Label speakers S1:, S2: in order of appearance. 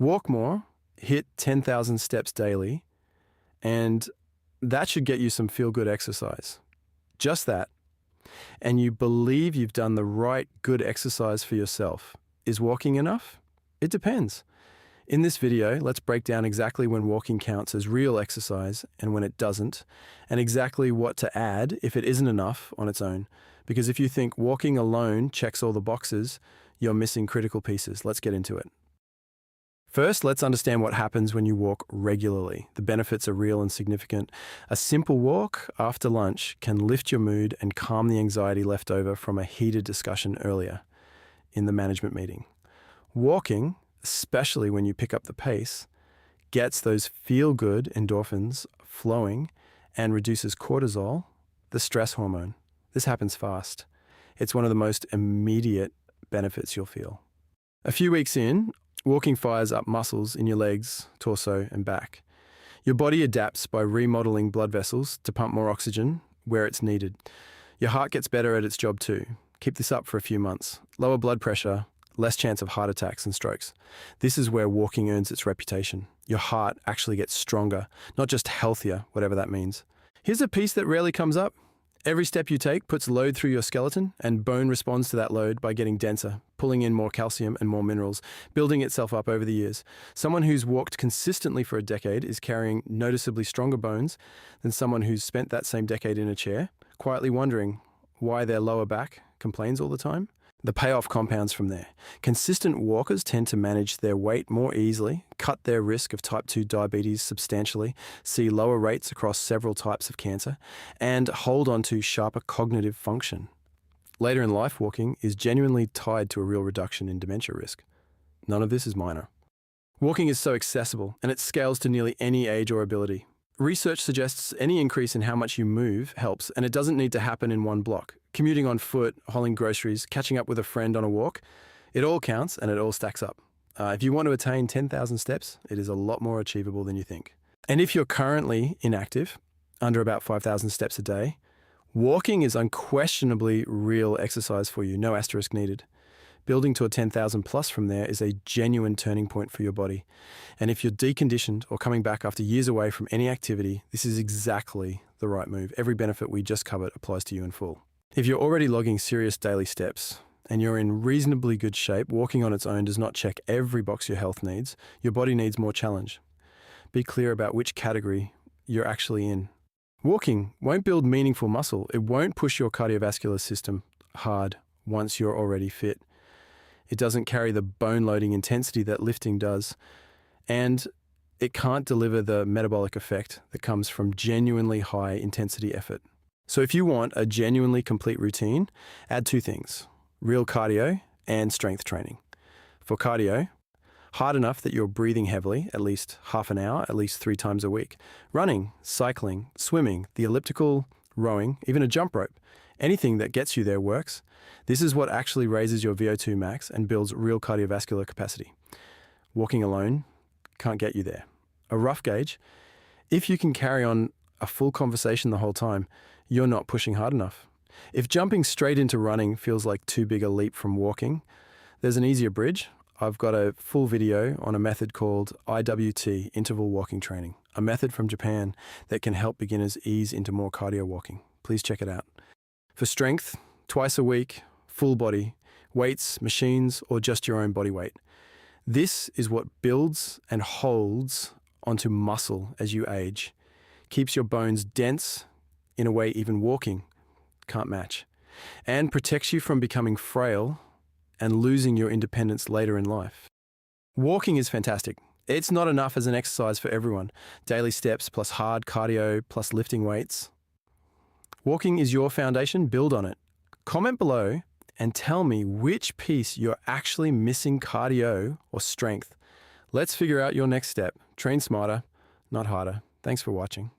S1: Walk more, hit 10,000 steps daily, and that should get you some feel-good exercise. Just that. And you believe you've done the right good exercise for yourself. Is walking enough? It depends. In this video, let's break down exactly when walking counts as real exercise and when it doesn't, and exactly what to add if it isn't enough on its own. Because if you think walking alone checks all the boxes, you're missing critical pieces. Let's get into it. First, let's understand what happens when you walk regularly. The benefits are real and significant. A simple walk after lunch can lift your mood and calm the anxiety left over from a heated discussion earlier in the management meeting. Walking, especially when you pick up the pace, gets those feel-good endorphins flowing and reduces cortisol, the stress hormone. This happens fast. It's one of the most immediate benefits you'll feel. A few weeks in, walking fires up muscles in your legs, torso, and back. Your body adapts by remodeling blood vessels to pump more oxygen where it's needed. Your heart gets better at its job too. Keep this up for a few months. Lower blood pressure, less chance of heart attacks and strokes. This is where walking earns its reputation. Your heart actually gets stronger, not just healthier, whatever that means. Here's a piece that rarely comes up. Every step you take puts load through your skeleton, and bone responds to that load by getting denser, pulling in more calcium and more minerals, building itself up over the years. Someone who's walked consistently for a decade is carrying noticeably stronger bones than someone who's spent that same decade in a chair, quietly wondering why their lower back complains all the time. The payoff compounds from there. Consistent walkers tend to manage their weight more easily, cut their risk of type 2 diabetes substantially, see lower rates across several types of cancer, and hold on to sharper cognitive function. Later in life, walking is genuinely tied to a real reduction in dementia risk. None of this is minor. Walking is so accessible, and it scales to nearly any age or ability. Research suggests any increase in how much you move helps, and it doesn't need to happen in one block. Commuting on foot, hauling groceries, catching up with a friend on a walk, it all counts and it all stacks up. If you want to attain 10,000 steps, it is a lot more achievable than you think. And if you're currently inactive, under about 5,000 steps a day, walking is unquestionably real exercise for you, no asterisk needed. Building to a 10,000 plus from there is a genuine turning point for your body. And if you're deconditioned or coming back after years away from any activity, this is exactly the right move. Every benefit we just covered applies to you in full. If you're already logging serious daily steps and you're in reasonably good shape, walking on its own does not check every box your health needs. Your body needs more challenge. Be clear about which category you're actually in. Walking won't build meaningful muscle. It won't push your cardiovascular system hard once you're already fit. It doesn't carry the bone-loading intensity that lifting does, and it can't deliver the metabolic effect that comes from genuinely high-intensity effort. So if you want a genuinely complete routine, add two things: real cardio and strength training. For cardio, hard enough that you're breathing heavily, at least half an hour, at least 3 times a week. Running, cycling, swimming, the elliptical, rowing, even a jump rope. Anything that gets you there works. This is what actually raises your VO2 max and builds real cardiovascular capacity. Walking alone can't get you there. A rough gauge: if you can carry on a full conversation the whole time, you're not pushing hard enough. If jumping straight into running feels like too big a leap from walking, there's an easier bridge. I've got a full video on a method called IWT, interval walking training, a method from Japan that can help beginners ease into more cardio walking. Please check it out. For strength, twice a week, full body, weights, machines, or just your own body weight. This is what builds and holds onto muscle as you age, keeps your bones dense in a way even walking can't match, and protects you from becoming frail and losing your independence later in life. Walking is fantastic. It's not enough as an exercise for everyone. Daily steps plus hard cardio plus lifting weights. Walking is your foundation. Build on it. Comment below and tell me which piece you're actually missing: cardio or strength. Let's figure out your next step. Train smarter, not harder. Thanks for watching.